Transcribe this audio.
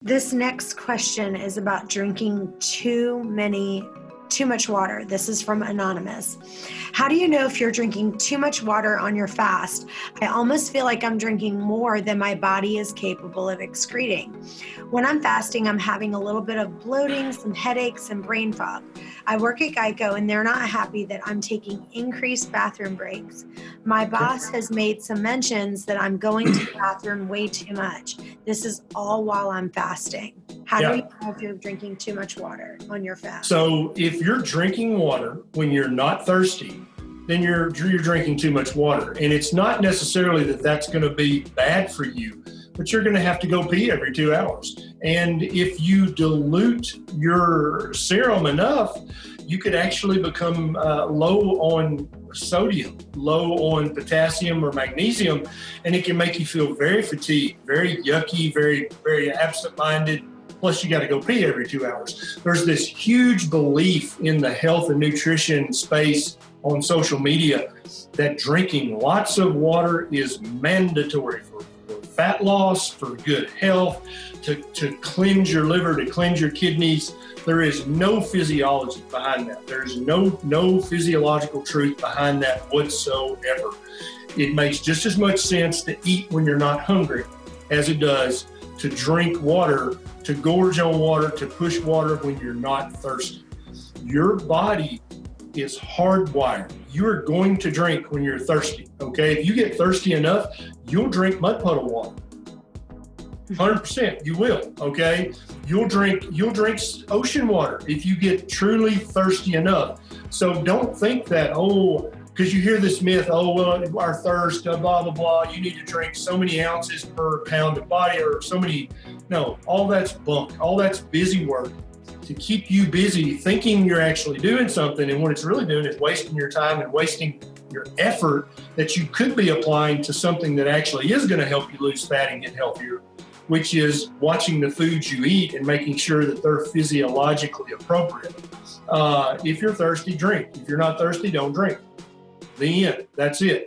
This next question is about drinking too much water. This is from Anonymous. How do you know if you're drinking too much water on your fast? I almost feel like I'm drinking more than my body is capable of excreting. When I'm fasting, I'm having a little bit of bloating, some headaches, and brain fog. I work at Geico and they're not happy that I'm taking increased bathroom breaks. My boss has made some mentions that I'm going to the bathroom way too much. This is all while I'm fasting. How do you know if you're drinking too much water on your fast? So if you're drinking water when you're not thirsty, then you're drinking too much water. And it's not necessarily that that's going to be bad for you, but you're going to have to go pee every 2 hours. And if you dilute your serum enough, you could actually become low on sodium, low on potassium or magnesium, and it can make you feel very fatigued, very yucky, very, very absent-minded. Plus, you got to go pee every 2 hours. There's this huge belief in the health and nutrition space on social media that drinking lots of water is mandatory for fat loss, for good health, to cleanse your liver, to cleanse your kidneys. There is no physiology behind that. There's no physiological truth behind that whatsoever. It makes just as much sense to eat when you're not hungry as it does to drink water, to gorge on water, to push water when you're not thirsty. Your body is hardwired. You're going to drink when you're thirsty, okay? If you get thirsty enough, you'll drink mud puddle water. 100%, you will, okay? You'll drink ocean water if you get truly thirsty enough. So don't think that, because you hear this myth, well, our thirst, blah, blah, blah, you need to drink so many ounces per pound of body or so many. No, all that's bunk. All that's busy work to keep you busy thinking you're actually doing something. And what it's really doing is wasting your time and wasting your effort that you could be applying to something that actually is going to help you lose fat and get healthier, which is watching the foods you eat and making sure that they're physiologically appropriate. If you're thirsty, drink. If you're not thirsty, don't drink. The end. That's it.